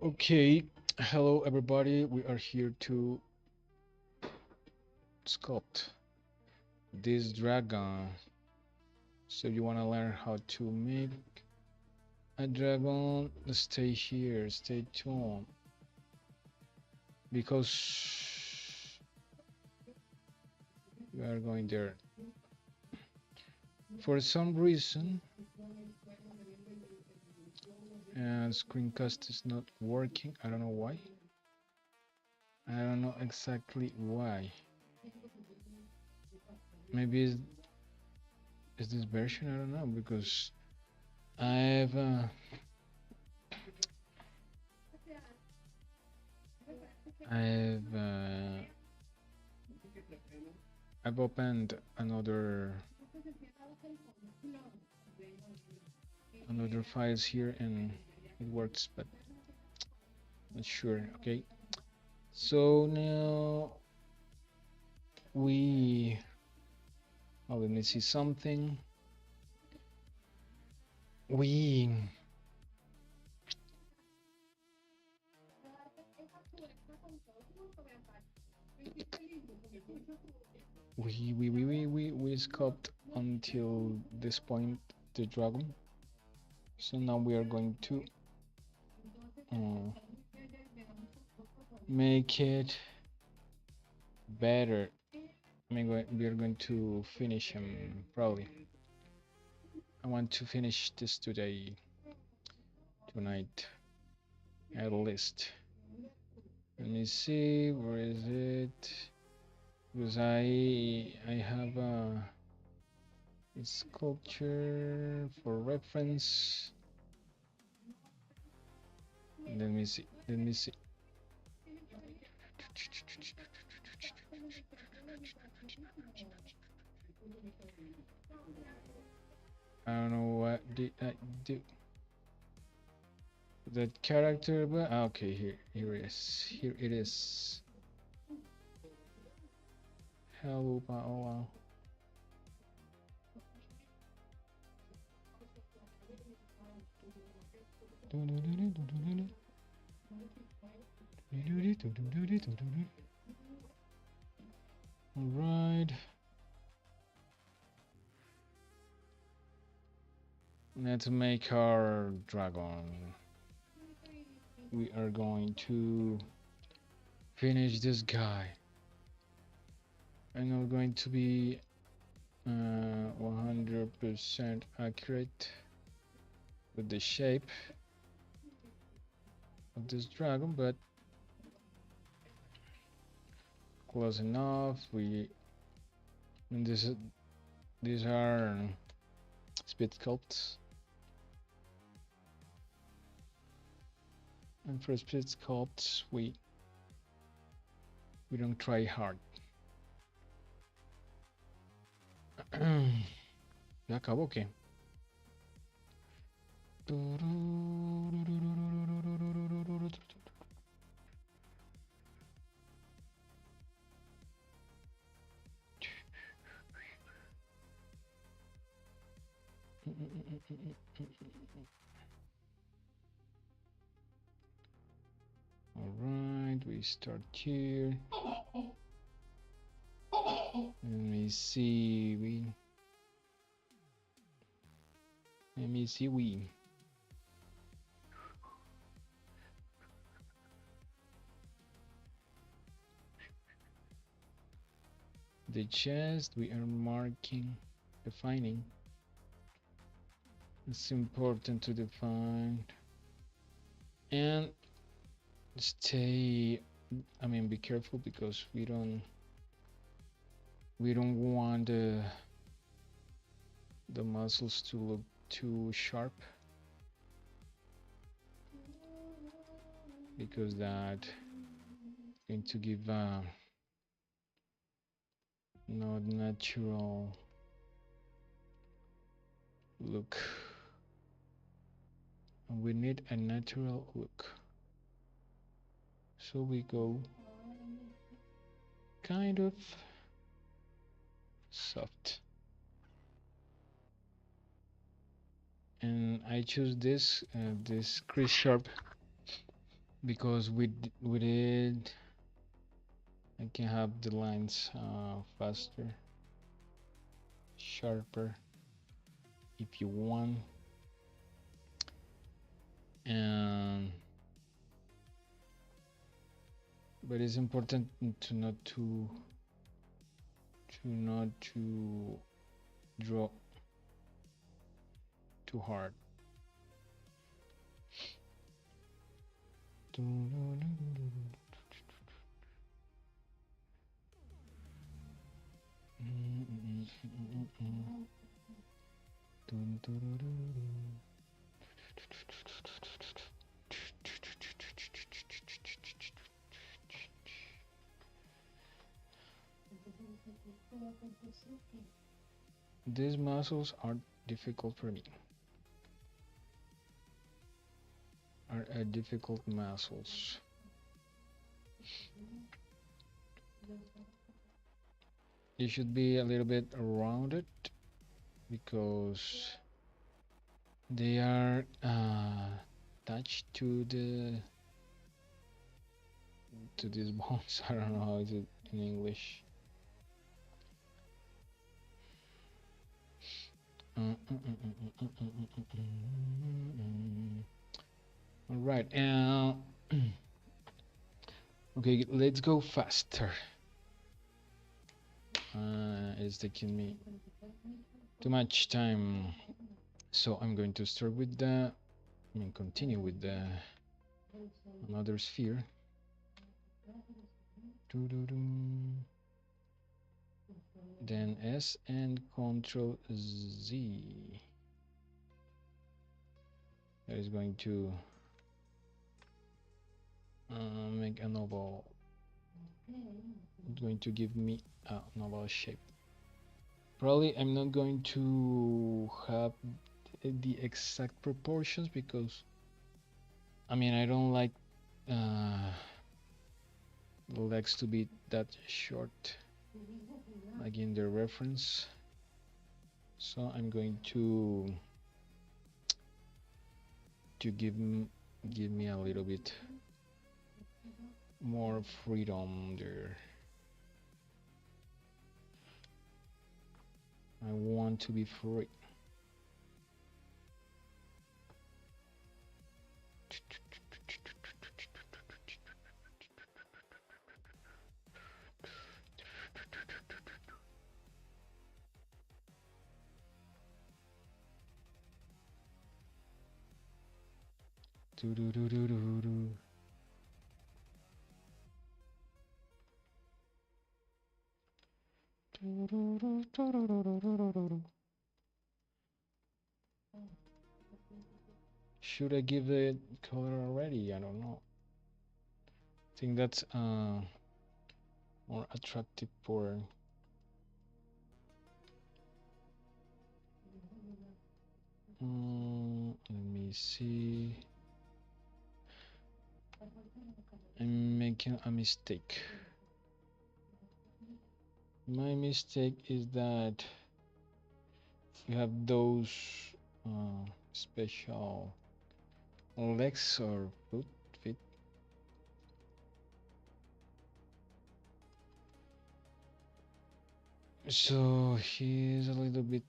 Okay, hello everybody. We are here to sculpt this dragon. So you want to learn how to make a dragon? Stay here, stay tuned. Because we are going there. For some reason, and screencast is not working. I don't know why. I don't know exactly why. Maybe is this version? I don't know because I've I've uh, I've opened another files here and it works, but not sure. Okay, so now we let me see something. We we sculpt until this point the dragon. So now we are going to uh, make it better. I mean, we are going to finish him probably. I want to finish this tonight, at least. Let me see, where is it? Because I have a sculpture for reference. Let me see. Let me see. I don't know what did I do. That character, but okay, here it is. Here it is. Hello, Paola. All right. Let's make our dragon. We are going to finish this guy. I'm not going to be 100% accurate with the shape of this dragon, but close enough. And these are speed sculpts, and for speed sculpts we don't try hard. Ya acabó, ¿qué? All right, we start here. Let me see. We. The chest we are marking, defining. It's important to define and stay. I mean, be careful because we don't want the muscles to look too sharp because that going to give a not natural look. We need a natural look, so we go kind of soft, and I choose this Chris Sharp because with it I can have the lines faster, sharper if you want, and but it's important to not to draw too hard. These muscles are difficult for me. Are difficult muscles. It should be a little bit rounded because they are attached to these bones. I don't know how is it in English. All right, okay, let's go faster. It's taking me too much time, so I'm going to start with continue with another sphere. Then S and Control Z. That is going to make an oval. It's going to give me an oval shape. Probably I'm not going to have the exact proportions because I mean I don't like the legs to be that short like in the reference, so I'm going to give me a little bit more freedom there. I want to be free. Should I give it color already? I don't know. I think that's more attractive for let me see. I'm making a mistake. My mistake is that you have those special legs or feet. So he's a little bit,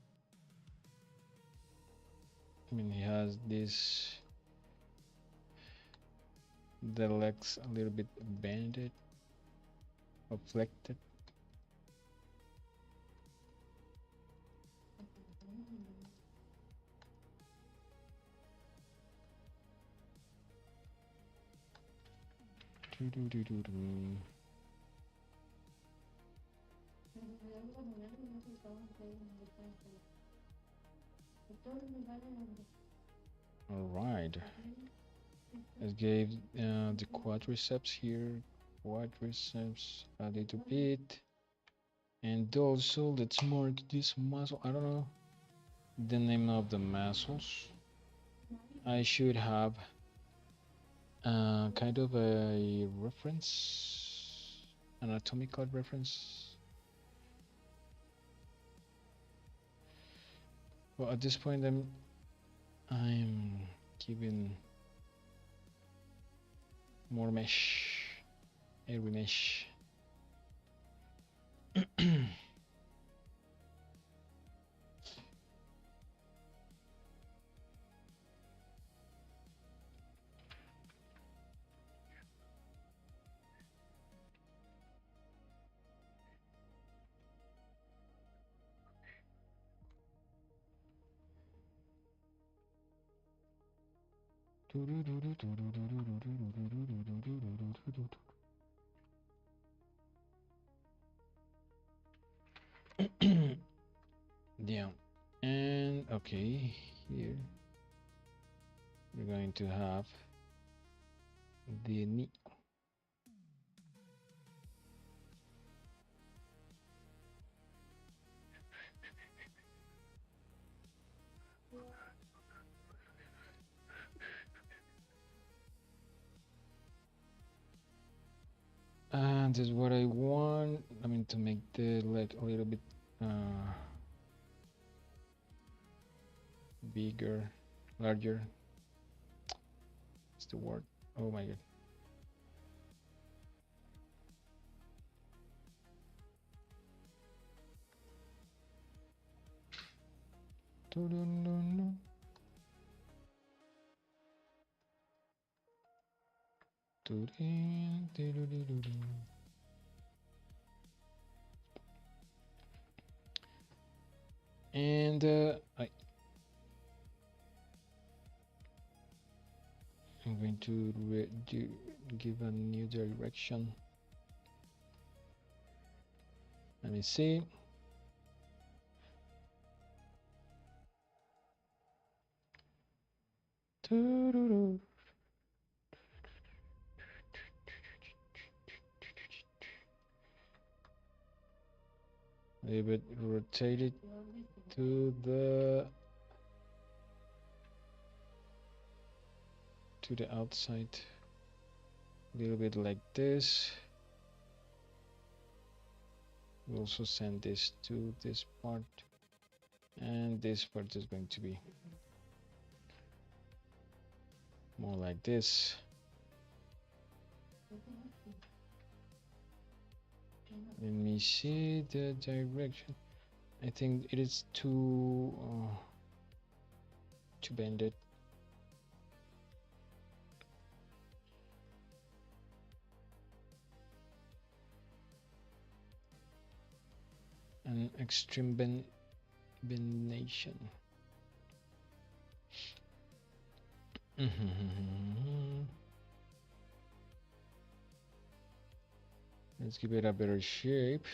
I mean, he has this, the legs a little bit bended or flexed. All right. Let's give the quadriceps here, quadriceps a little bit, and also let's mark this muscle. I don't know the name of the muscles. I should have kind of a reference, anatomical reference. Well, at this point, I'm giving more mesh, every mesh. Yeah, and okay, here we're going to have the knee. And this is what I want. I mean, to make the leg a little bit bigger, larger. What's the word? Oh my god. And I'm going to give a new direction. Let me see. A little bit rotated to the outside. A little bit like this. We'll also send this to this part, and this part is going to be more like this. Let me see the direction. I think it is too bended. An extreme bendation. Let's give it a better shape.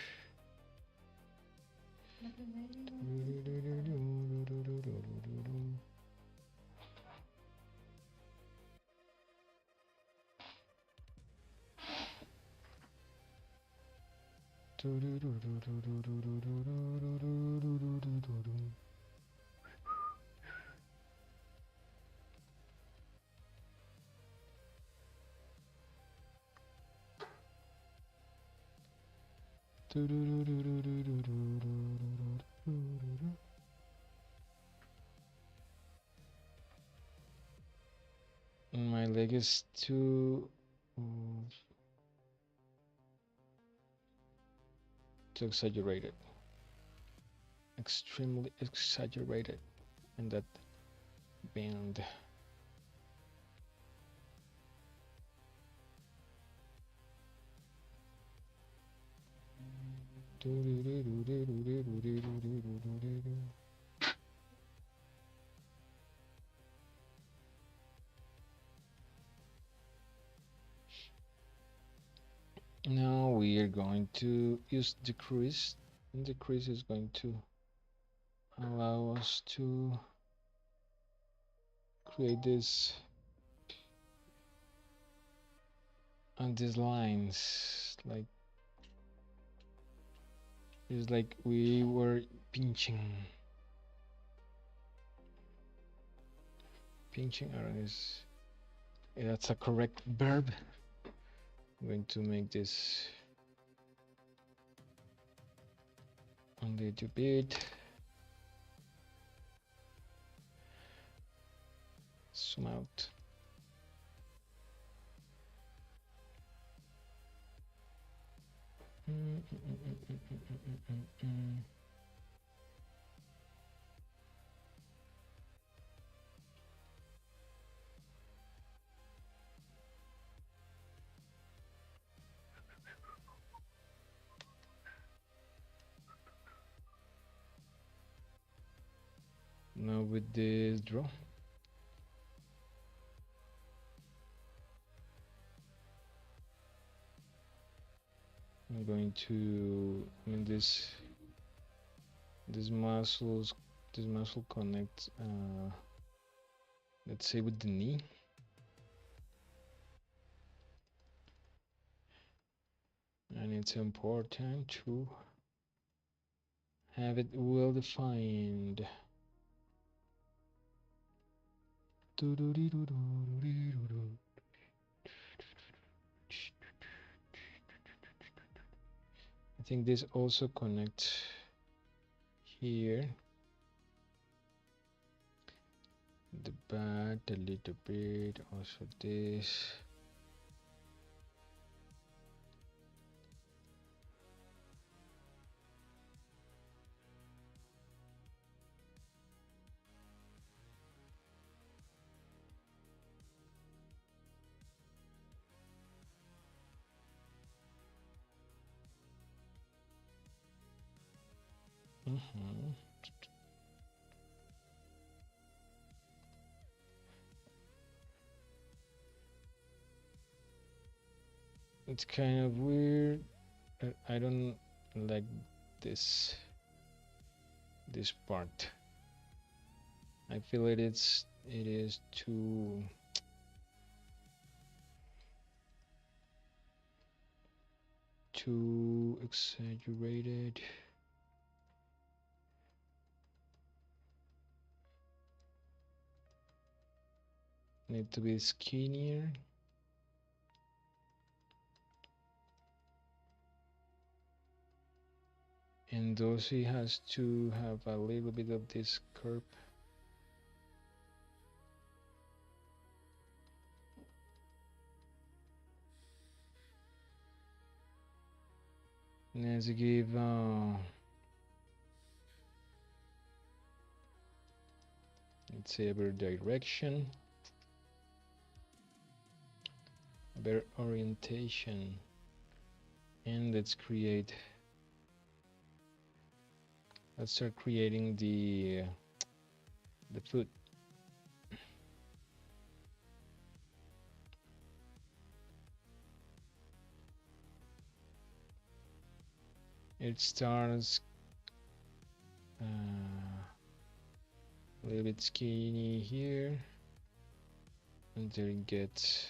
My leg is too exaggerated, extremely exaggerated in that bend. Now we are going to use the crease, and the crease is going to allow us to create this and these lines, like it's like we were pinching. Pinching, I don't know if that's a correct verb. I'm going to make this a little bit. Zoom out. Now with this draw, I'm going to, I mean this muscles, this muscle connects, let's say with the knee. And it's important to have it well defined. I think this also connects here, the back a little bit, also this. It's kind of weird. I don't like this part. I feel it is too exaggerated. Need to be skinnier. And also it has to have a little bit of this curve. Let's give let's say a better direction, a better orientation, and let's start creating the foot. It starts a little bit skinny here, and then it gets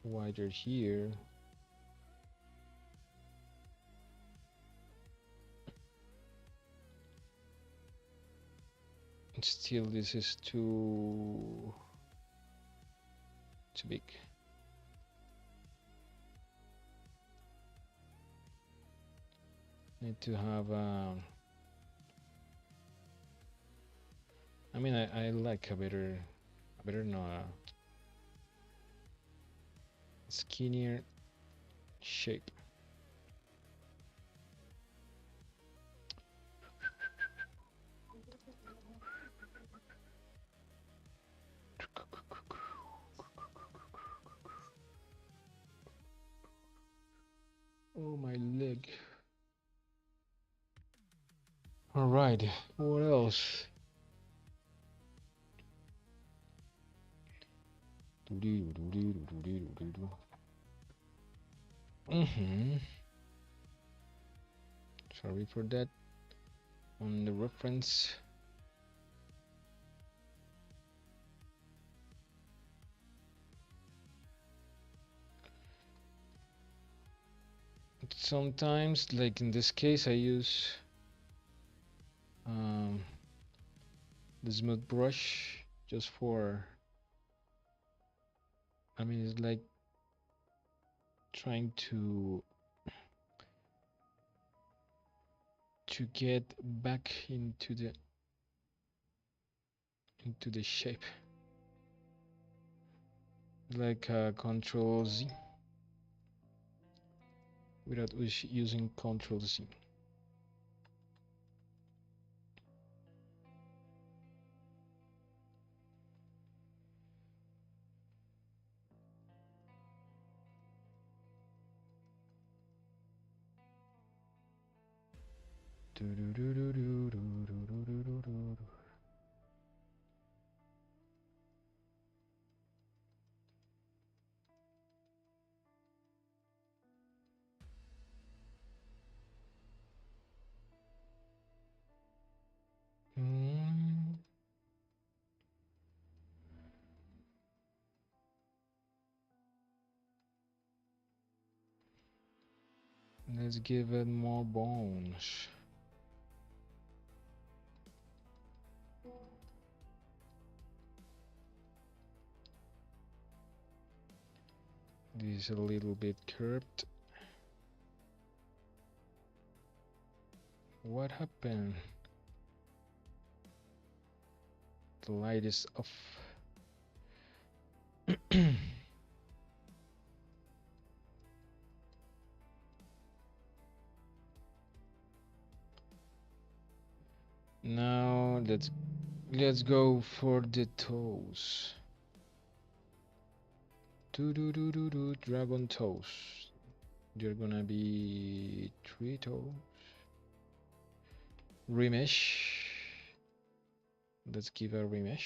wider here. And still, this is too big. Need to have I mean, I like a better no, skinnier shape. Oh, my leg. All right, what else? Sorry for that. On the reference. Sometimes, like in this case, I use the smooth brush just for, I mean, it's like trying to get back into the shape, like Control Z. without using Control Z. Let's give it more bones. This is a little bit curved. What happened? The light is off. Now let's go for the toes. Dragon toes. They're gonna be 3 toes. Remesh. Let's give a remesh.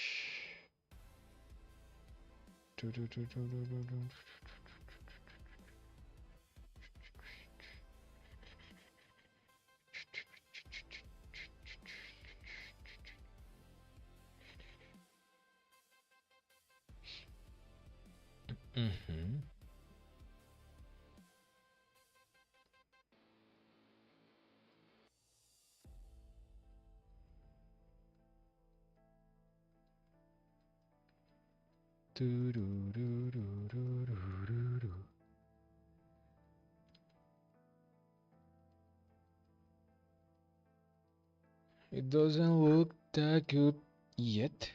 It doesn't look that good yet,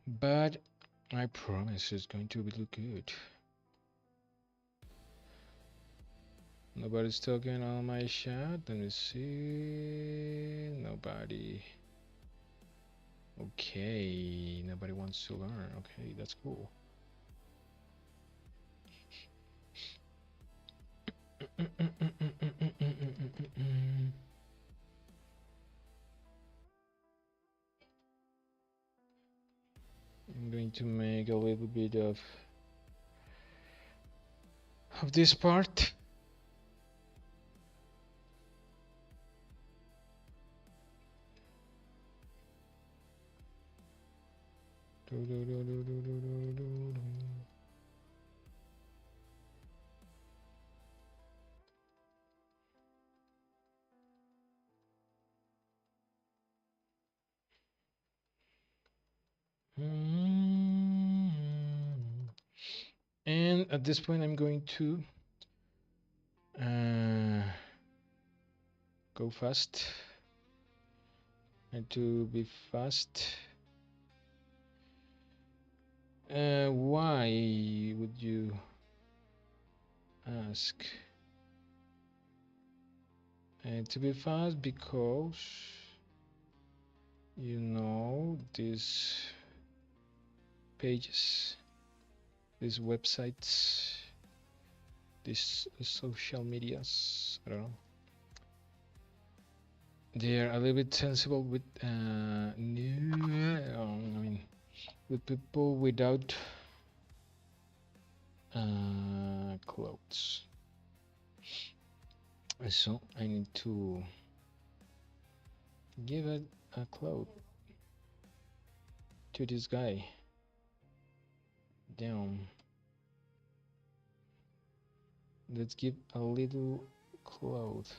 but I promise it's going to look good. Nobody's talking on my chat. Let me see. Nobody. Okay, nobody wants to learn. Okay, that's cool. I'm going to make a little bit of this part. And at this point, I'm going to go fast. And to be fast. Why would you ask? To be fast because you know these pages, these websites, these social medias, I don't know, they are a little bit sensible with with people without clothes. So I need to give it a cloth to this guy. Down. Let's give a little cloth.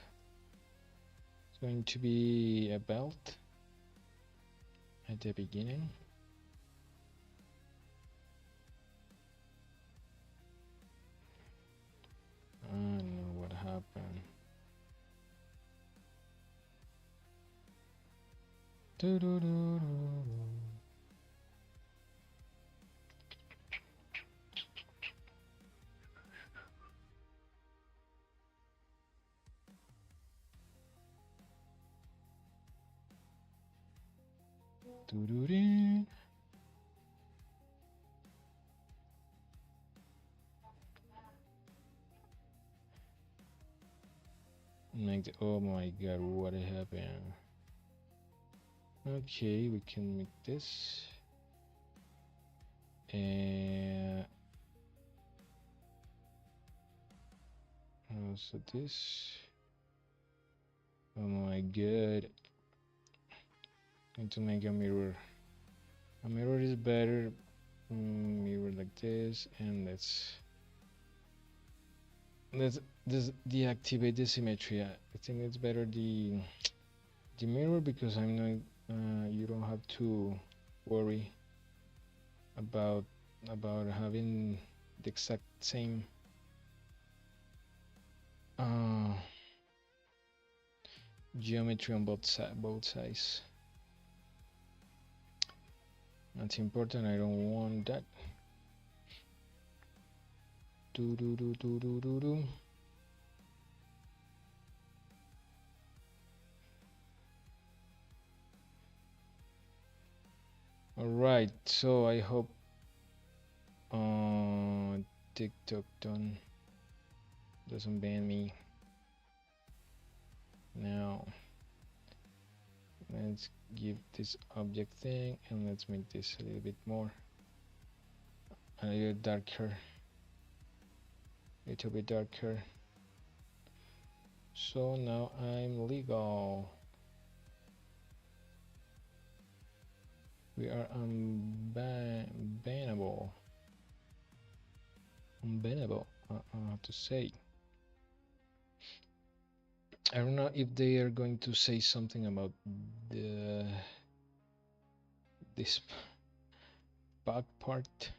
It's going to be a belt at the beginning. I don't know what happened. Doo-doo-doo. Oh my god, what happened? Okay, we can make this. And also this. Oh my god. Going to make a mirror. A mirror is better. Mirror like this, and let's deactivate the symmetry. I think it's better the mirror because I'm not. You don't have to worry about having the exact same uh, geometry on both sides. That's important. I don't want that. Do do do do do do do. All right. So I hope TikTok doesn't ban me. Now let's give this object thing and let's make this a little bit more, a little darker, a little bit darker. So now I'm legal. We are unbannable. Unbannable. How to say? I don't know if they are going to say something about this back part,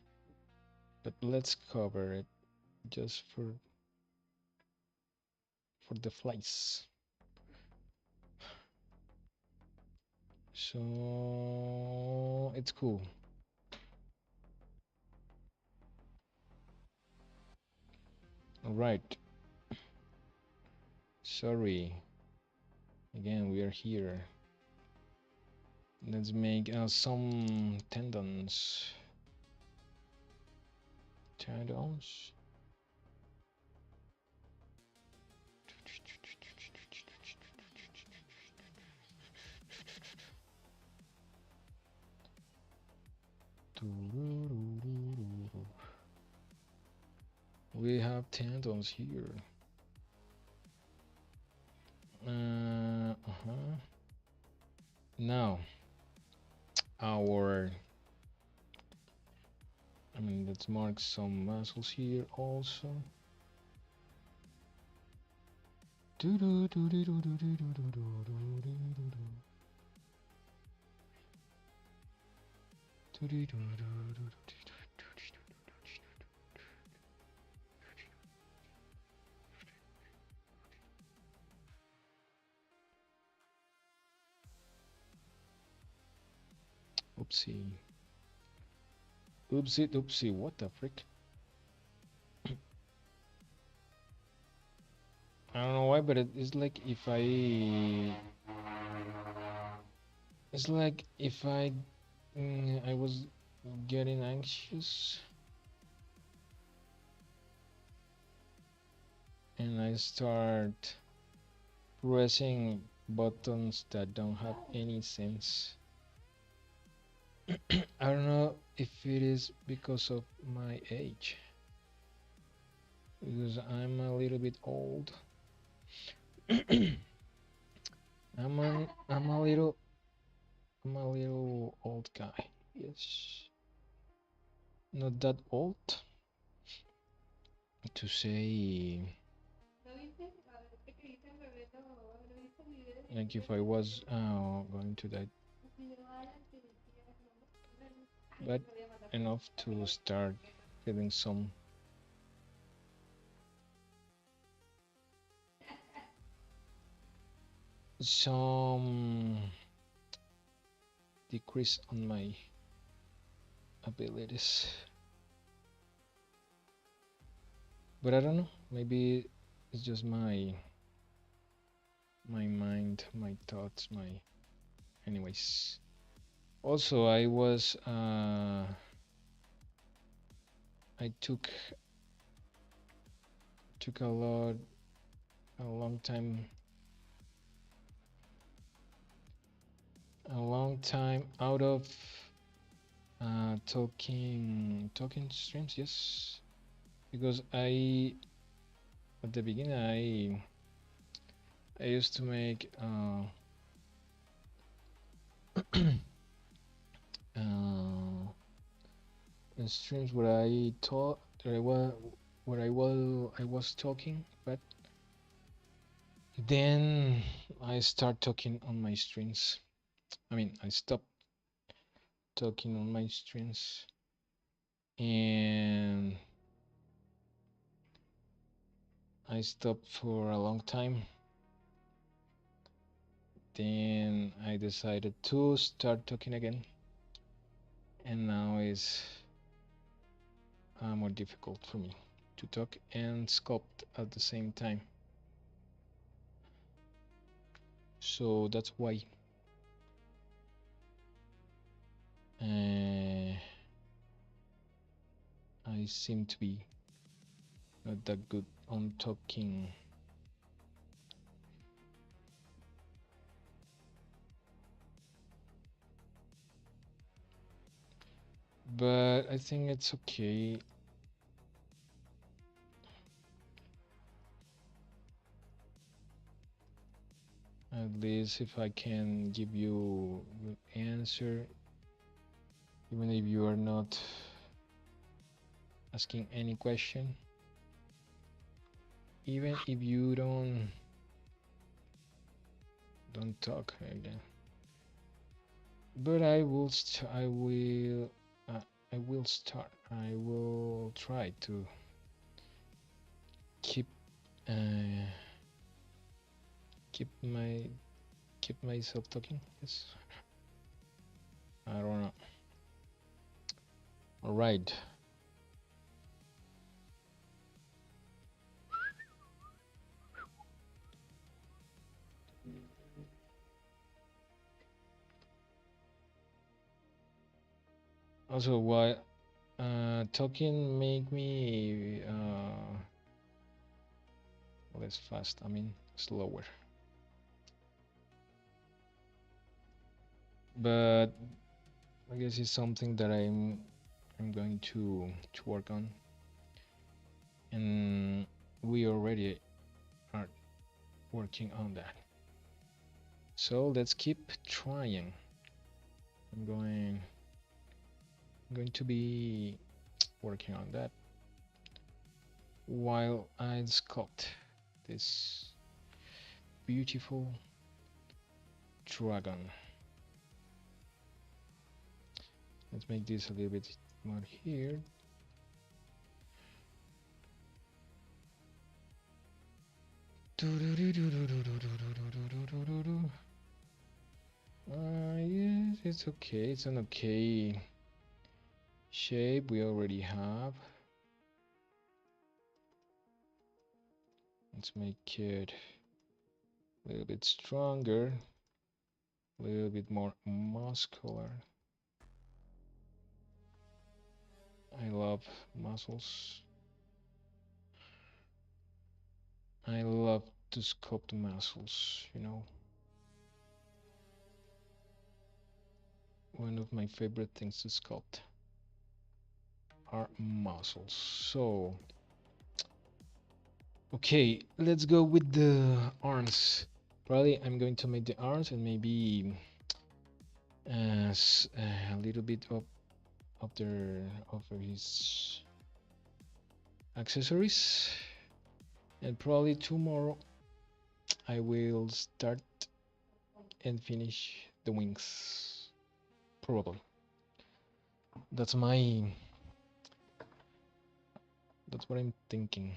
but let's cover it just for the flies. So it's cool. All right. Sorry. Again, we are here. Let's make some tendons. Tendons. We have tendons here. Now, let's mark some muscles here also. Oopsie. Oopsie doopsie, what the frick? I don't know why, but it's like if I was getting anxious and I start pressing buttons that don't have any sense. I don't know if it is because of my age, because I'm a little bit old. I'm a little old guy. Yes, not that old to say. Like if I was going to die, but enough to start feeling some decrease on my abilities. But I don't know, maybe it's just my mind, my thoughts, anyways. Also, I took a long time, out of talking streams. Yes, because at the beginning I used to make uh, streams where I taught where I was talking, but then I start talking on my streams. I mean, I stopped talking on my streams, and I stopped for a long time. Then I decided to start talking again, and now it's more difficult for me to talk and sculpt at the same time. So that's why I seem to be not that good on talking. But I think it's okay. At least if I can give you an answer, even if you are not asking any question, even if you don't talk again. But I will start. I will try to keep uh, keep my keep myself talking. Yes. I don't know. All right. Also, why talking make me less fast? I mean, slower. But I guess it's something that I'm going to work on, and we already are working on that. So let's keep trying. I'm going to be working on that while I sculpt this beautiful dragon. Let's make this a little bit more here. Yes, it's okay. It's an okay shape we already have. Let's make it a little bit stronger, a little bit more muscular. I love muscles. I love to sculpt muscles, you know. One of my favorite things to sculpt are muscles. So, okay, let's go with the arms. Probably I'm going to make the arms and maybe a little bit of of his accessories, and probably tomorrow I will start and finish the wings. Probably. That's my that's what I'm thinking.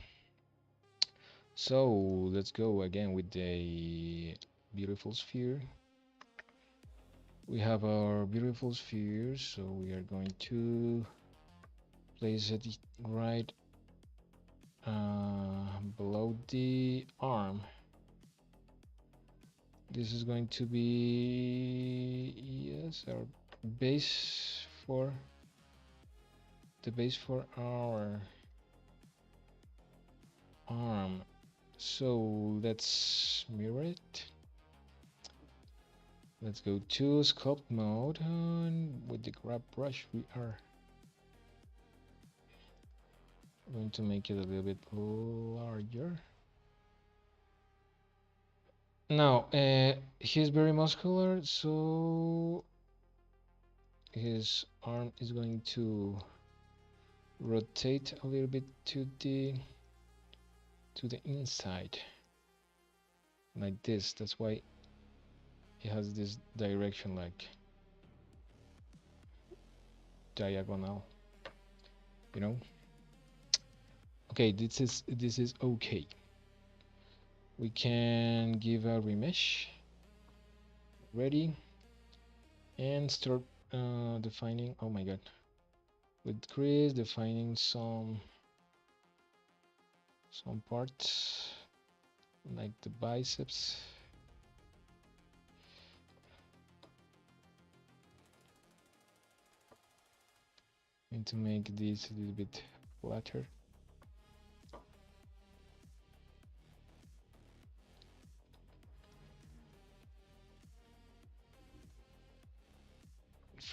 So let's go again with the beautiful sphere. We have our beautiful sphere, so we are going to place it right below the arm. This is going to be, yes, our base for our arm. So let's mirror it. Let's go to sculpt mode, and with the grab brush we are going to make it a little bit larger. Now he's very muscular, so his arm is going to rotate a little bit to the inside, like this. That's why he has this direction, like diagonal, you know. Okay, this is okay. We can give a remesh. Ready, and start defining. Oh my god, with Chris defining some parts like the biceps. Going to make this a little bit flatter.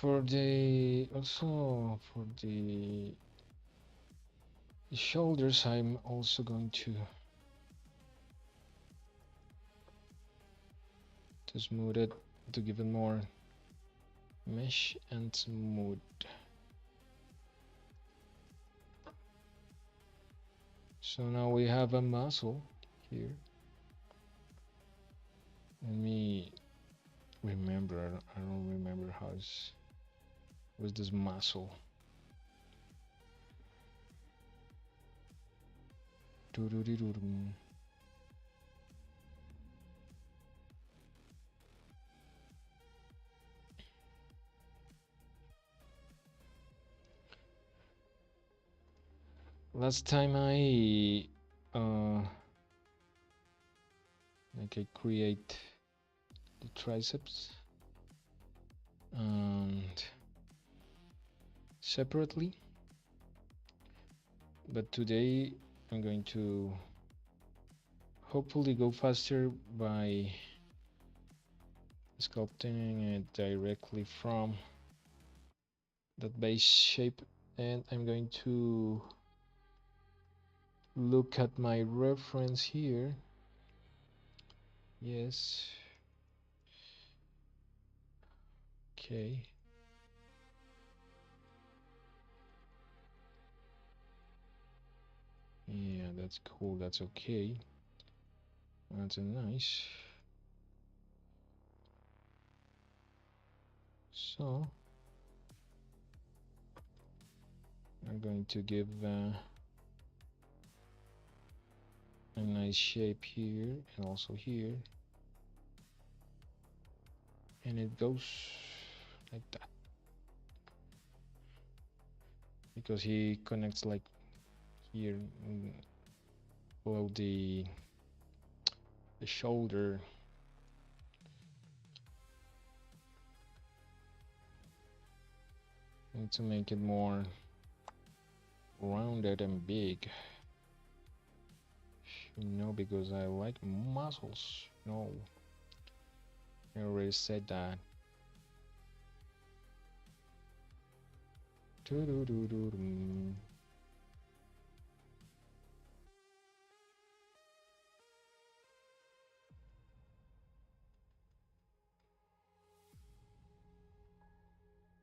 For the shoulders, I'm also going to smooth it, to give it more mesh and smooth. So now we have a muscle here. Let me remember. I don't remember was this muscle. Last time I create the triceps and separately, but today I'm going to hopefully go faster by sculpting it directly from that base shape, and I'm going to look at my reference here. Yes. Okay. Yeah, that's cool. That's okay. That's nice. So I'm going to give a nice shape here and also here, and it goes like that because he connects like here below the shoulder. Need to make it more rounded and big, because I like muscles. No, I already said that.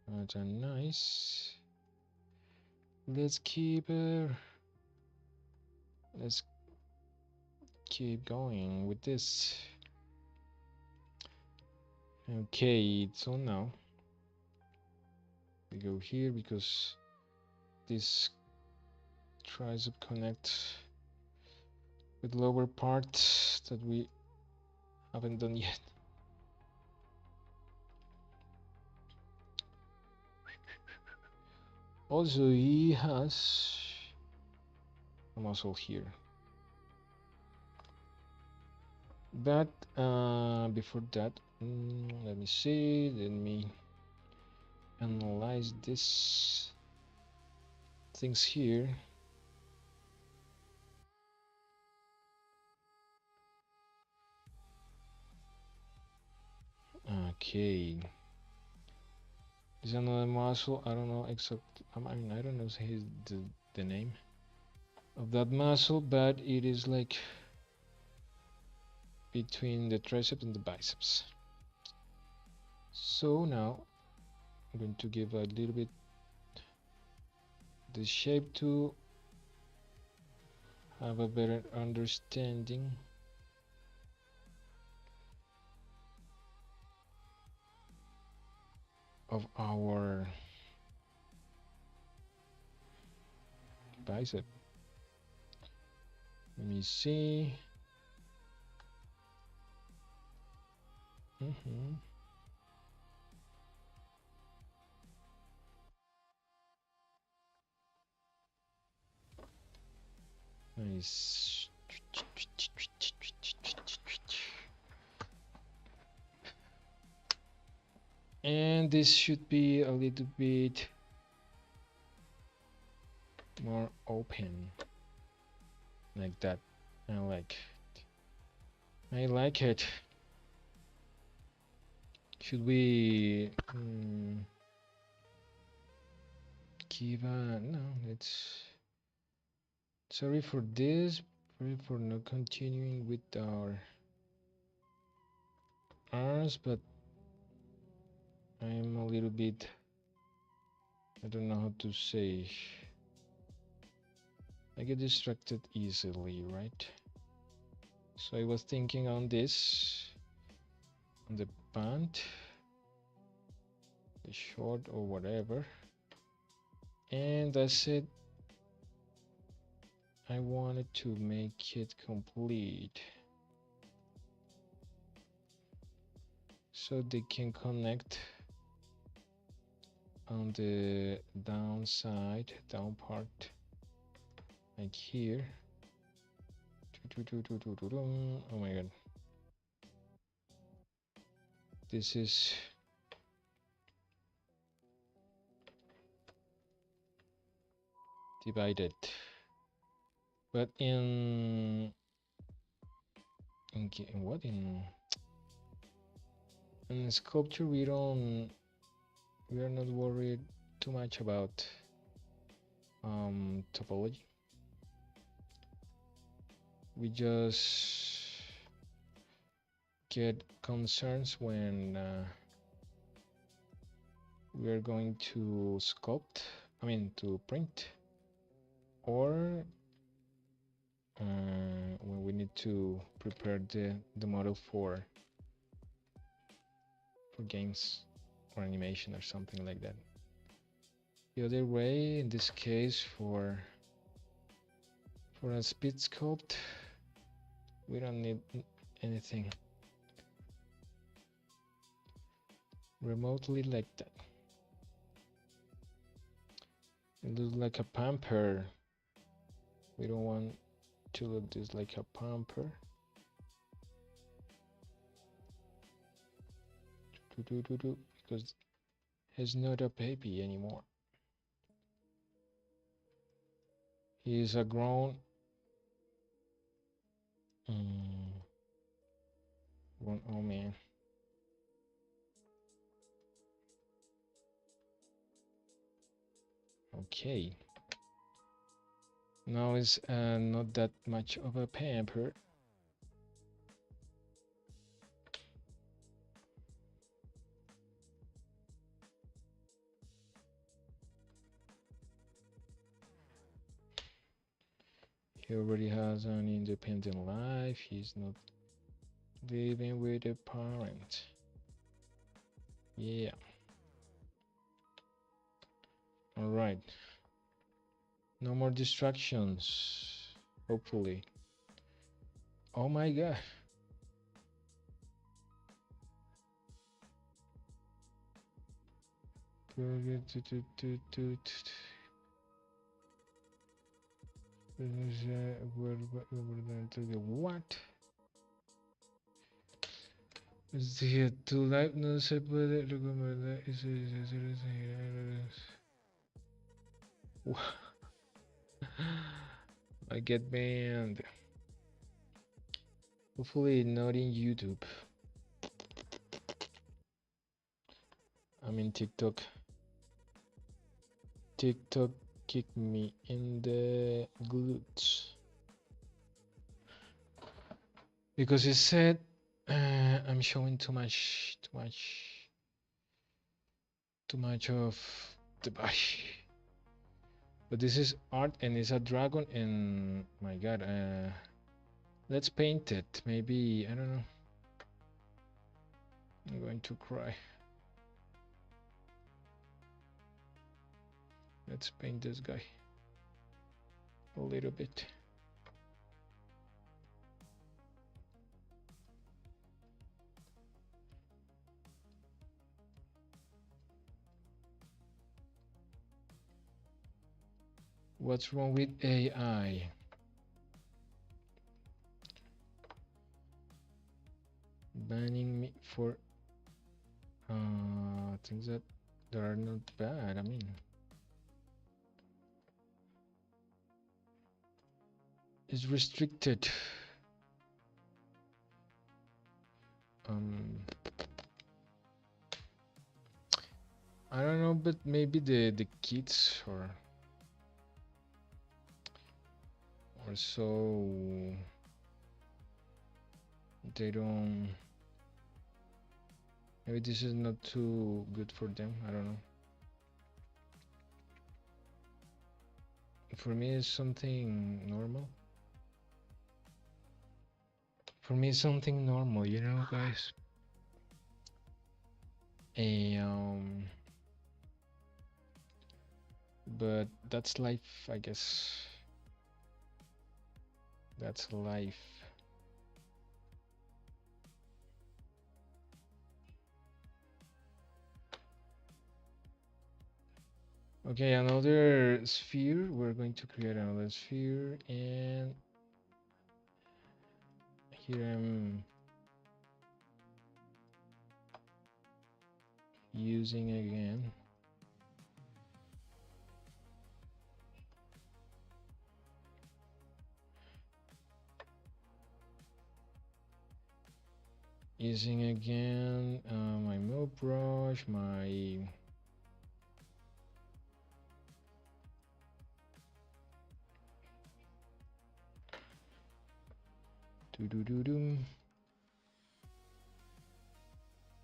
That's a nice. Let's keep going with this. Okay, so now we go here because this tricep connects with lower parts that we haven't done yet. Also, he has a muscle here. But before that, let me see. Let me analyze this things here. Okay, there's another muscle. I don't know exactly. I mean, I don't know his the name of that muscle, but it is like between the triceps and the biceps. So now I'm going to give a little bit the shape to have a better understanding of our bicep. Let me see. Nice. And this should be a little bit more open, like that. I like it. I like it. Should we give a no? Let's. Sorry for this. Sorry for not continuing with our arms, but I'm a little bit. I don't know how to say. I get distracted easily, right? So I was thinking on this, on the pant, the short or whatever, and I said I wanted to make it complete so they can connect on the downside, down part, like here. Oh my god, this is divided, but in what in sculpture we are not worried too much about topology. We just get concerns when we are going to sculpt, I mean to print, or when we need to prepare the model for games or animation or something like that. The other way, in this case, for a speed sculpt, we don't need anything remotely like that. It looks like a pamper. We don't want to look this like a pamper. Because he's not a baby anymore. He is a grown oh man. Okay. Now it's not that much of a pamper. He already has an independent life. He's not living with a parent. Yeah. All right. No more distractions. Hopefully. Oh my god. What? Si tu live no se puede recomendar. I get banned. Hopefully not in YouTube. I mean TikTok. TikTok kicked me in the glutes. Because it said I'm showing too much of the body. But this is art and it's a dragon and my god, let's paint it. Maybe, I don't know. I'm going to cry. Let's paint this guy a little bit. What's wrong with AI? Banning me for things that are not bad. I mean, it's restricted. I don't know, but maybe the kids or so they don't. Maybe this is not too good for them. I don't know. For me, it's something normal. For me, it's something normal, you know, guys. But that's life, I guess. That's life. Okay, another sphere. We're going to create another sphere, and here I'm using again. Using again my move brush, my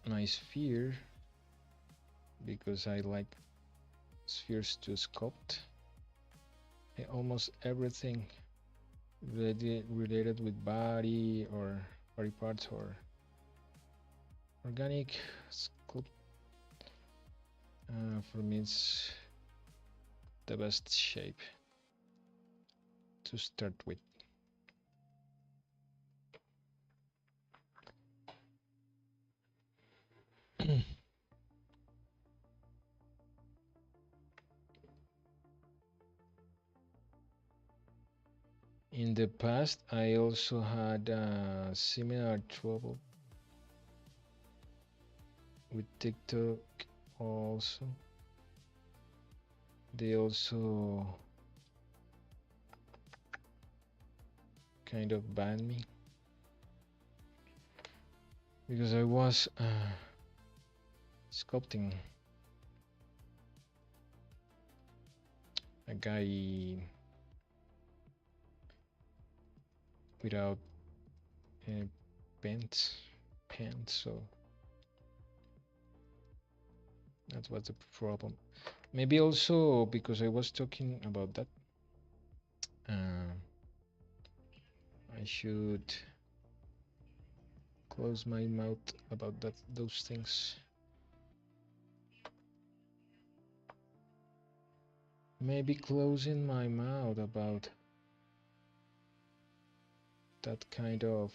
my sphere, because I like spheres to sculpt. And almost everything related with body or body parts or organic sculpt. For me, it's the best shape to start with. In the past, I also had similar trouble with TikTok. Also, they also kind of banned me because I was sculpting a guy without pants, so that was the problem. Maybe also because I was talking about that, I should close my mouth about those things. Maybe closing my mouth about that kind of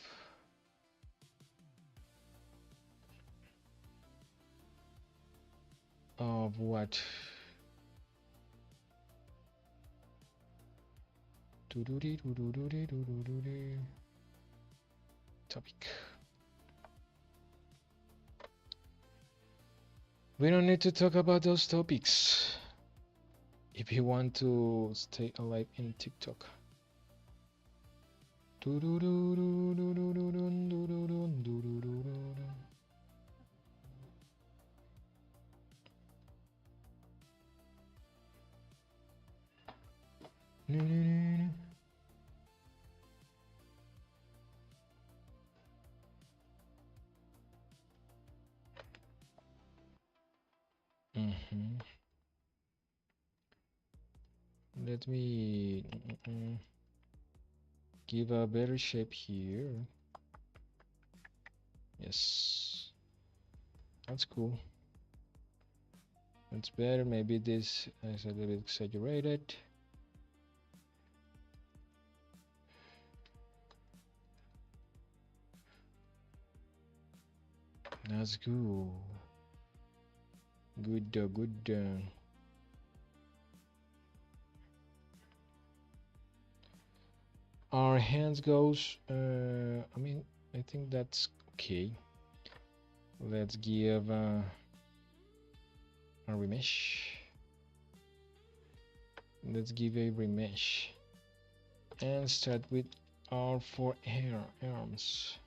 what topic. We don't need to talk about those topics if you want to stay alive in TikTok. Let me give a better shape here. Yes, that's cool. That's better. Maybe this is a little bit exaggerated. That's good. Good. Our hands goes. I mean, I think that's okay. Let's give a remesh. Let's give a remesh and start with our four arms.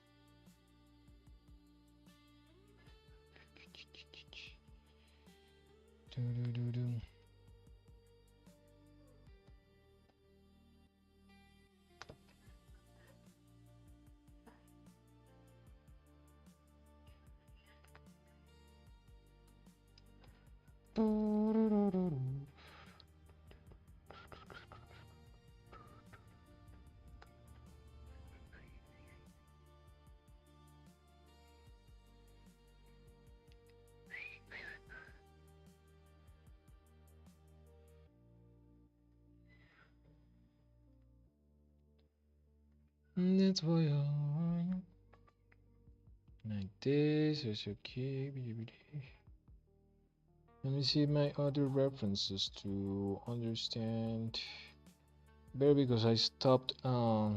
That's why like this is okay. Let me see my other references to understand better because I stopped my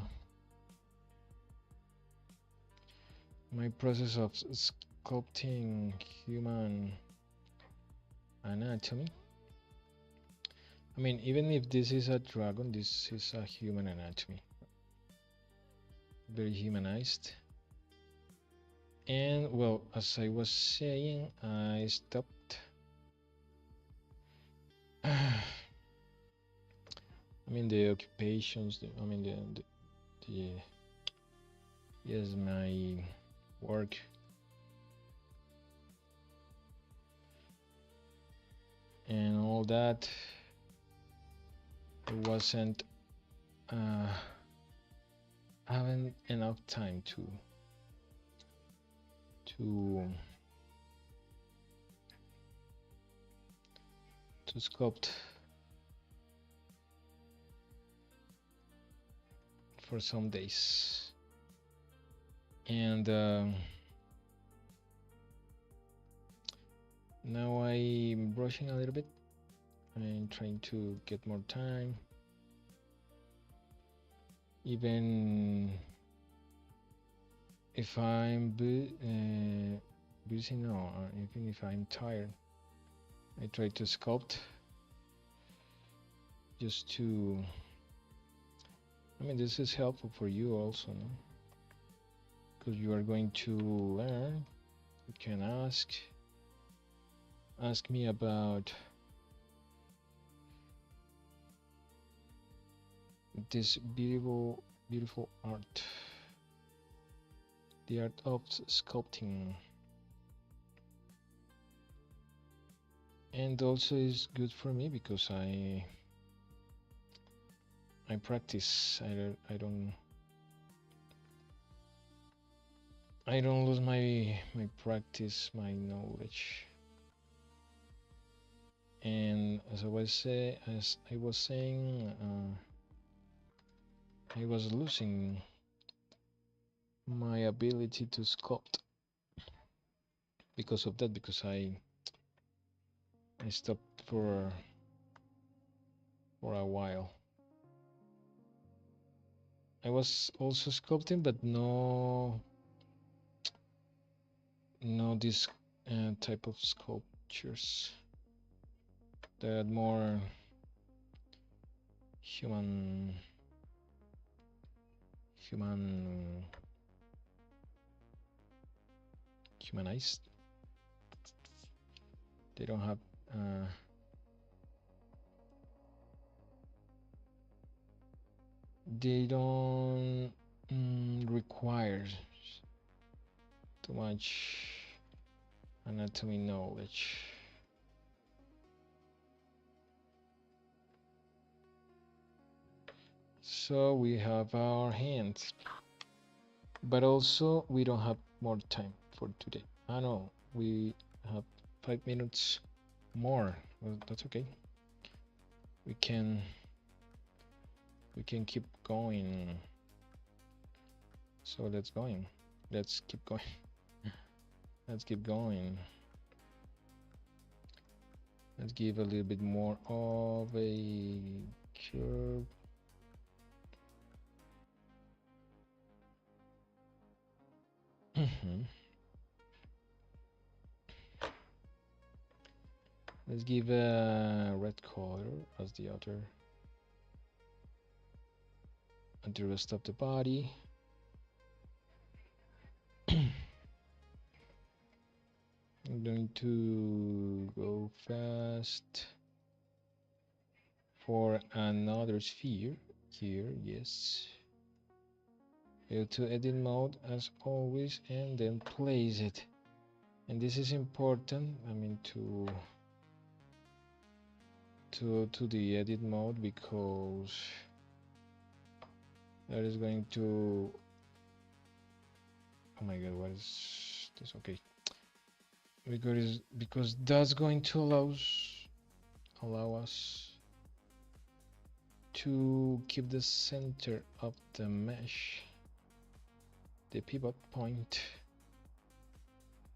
process of sculpting human anatomy. I mean, even if this is a dragon, this is a human anatomy. Very humanized. And well, as I was saying, I stopped. I mean, the occupations, I mean, the yes, my work. And all that, it wasn't having enough time to sculpt for some days. And now I'm brushing a little bit. I'm trying to get more time, even if I'm busy now, even if I'm tired. I try to sculpt just to, I mean, this is helpful for you also, no? Because you are going to learn. You can ask me about this beautiful art, the art of sculpting. And also is good for me because I practice. I don't lose my practice, my knowledge. And as I was saying, I was losing my ability to sculpt because of that, because I stopped for a while. I was also sculpting, but no this type of sculpture. features that more humanized. They don't have they don't require too much anatomy knowledge. So we have our hands, but also we don't have more time for today. I know we have 5 minutes more. Well, that's okay. We can keep going. So let's going. Let's keep going. Let's keep going. Let's give a little bit more of a curve. Let's give a red color as the other and the rest of the body. I'm going to go fast for another sphere here. Yes, go to edit mode as always and then place it. And this is important, I mean, to the edit mode, because that is going to, oh my god, what is this? Okay, because that's going to allow us to keep the center of the mesh, the pivot point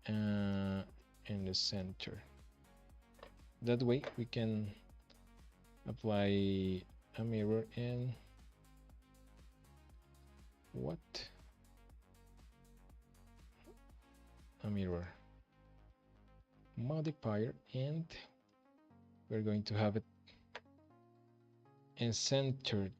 in the center. That way we can apply a mirror and what? A mirror modifier, and we're going to have it and centered.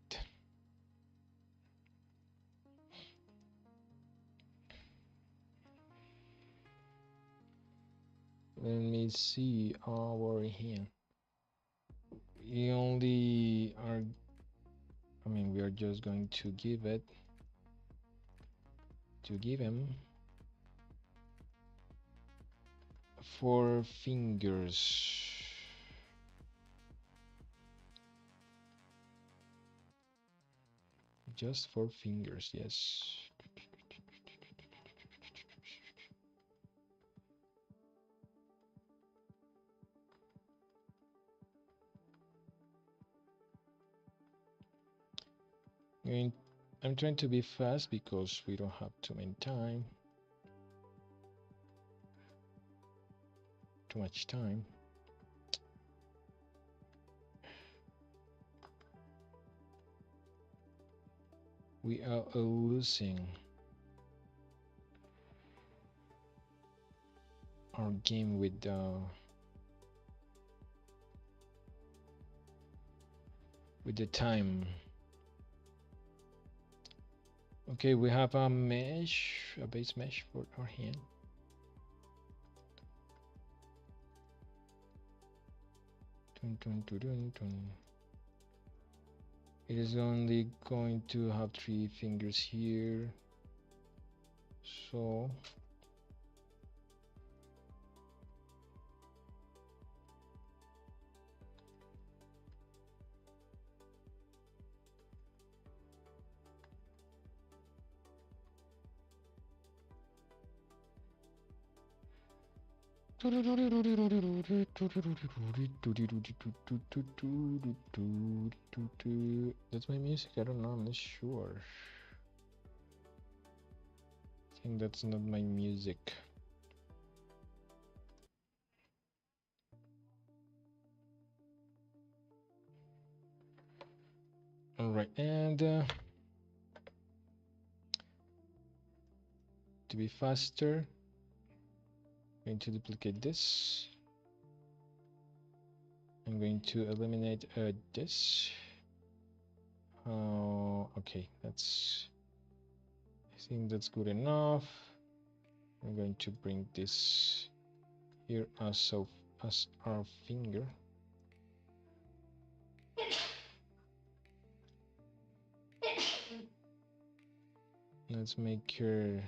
Let me see our hand. We only are, I mean, we are just going to give him 4 fingers. Just 4 fingers, yes. I'm trying to be fast because we don't have too much time. We are losing our game with the time. Okay, we have a base mesh for our hand. It is only going to have 3 fingers here, so that's my music. I don't know, I'm not sure. I think that's not my music. All right, and to be faster, I'm going to duplicate this I'm going to eliminate this. Okay, that's, I think that's good enough. I'm going to bring this here as our finger. Let's make her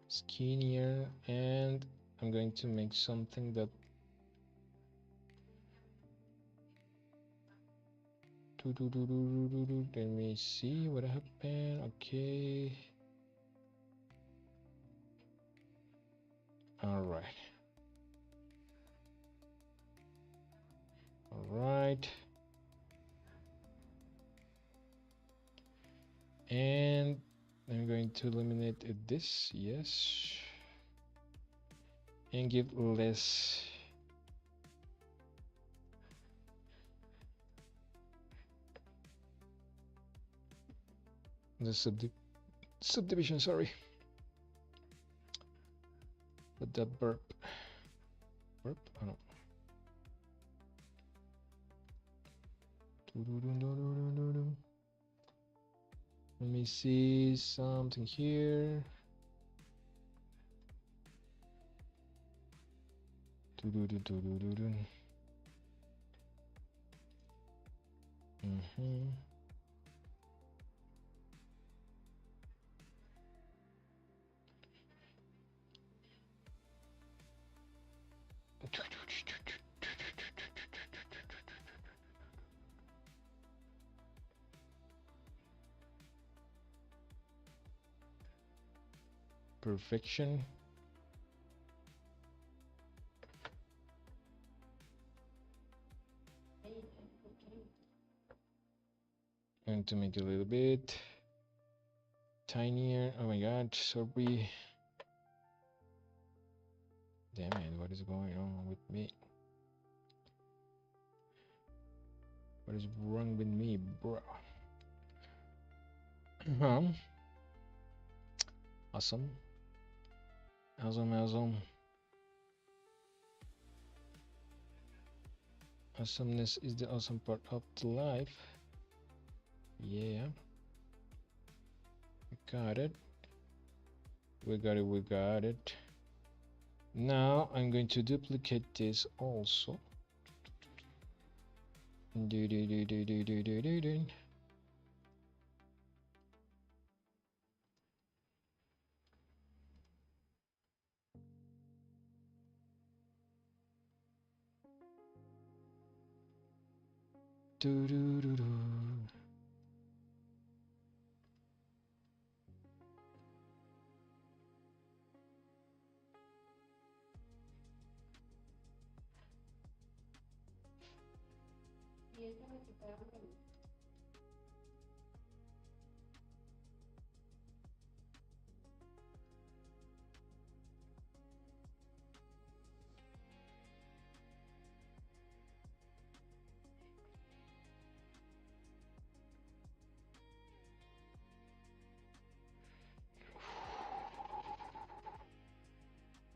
skinnier, and I'm going to make something that let me see what happened. Okay, all right, and I'm going to eliminate this, yes, and give less the subdivision, sorry, but that burp, oh no. Let me see something here. Perfection. Going to make it a little bit tinier. Oh my god, sorry. Damn it, what is going on with me? What is wrong with me, bro? Awesome. Awesomeness is the awesome part of the life. Yeah. We got it. We got it. Now I'm going to duplicate this also.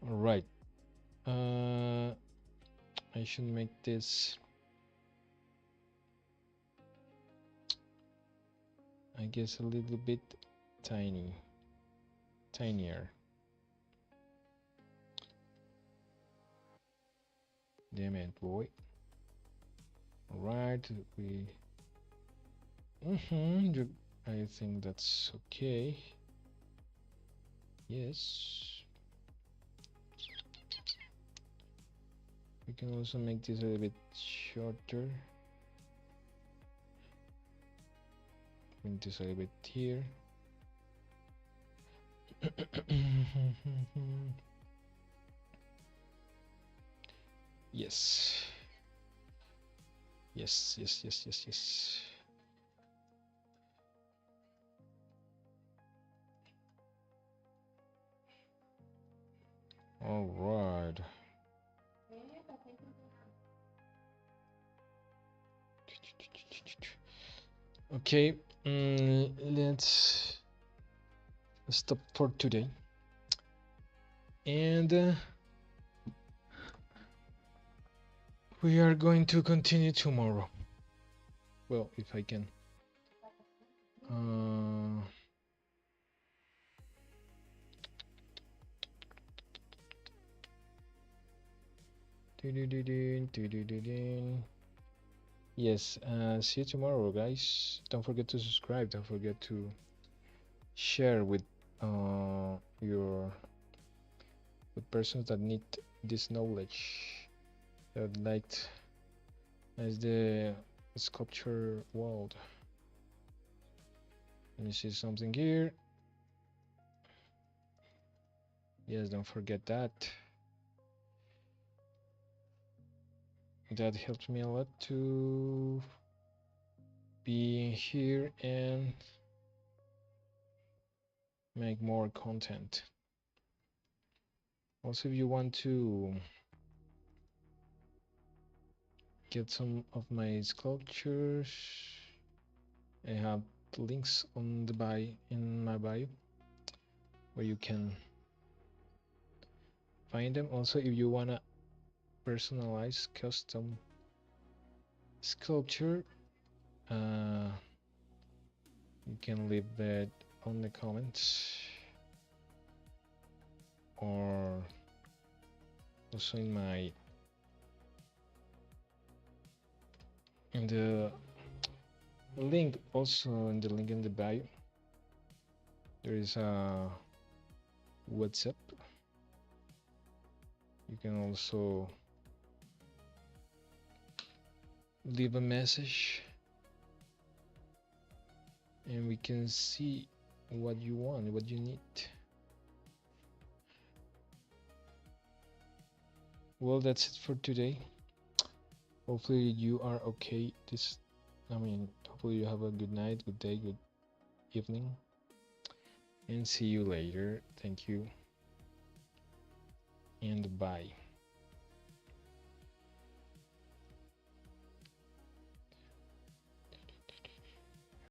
All right. I should make this, I guess, a little bit tinier. Damn it, boy. All right, I think that's okay. Yes. We can also make this a little bit shorter. Bring this a little bit here. Yes. Yes. All right. Okay, let's stop for today. And We are going to continue tomorrow. Well, if I can. Yes, see you tomorrow, guys. Don't forget to subscribe. Don't forget to share with your with persons that need this knowledge, that liked as the sculpture world. Let me see something here. Yes, don't forget that. That helps me a lot to be here and make more content. Also, if you want to get some of my sculptures, I have links on the bio, in my bio, where you can find them. Also, if you wanna personalize custom sculpture, you can leave that on the comments, or also in the link, also in the link in the bio, there is a WhatsApp. You can also leave a message and we can see what you want, what you need. Well, that's it for today. Hopefully you are okay. Hopefully you have a good night, good day, good evening, and see you later. Thank you and bye.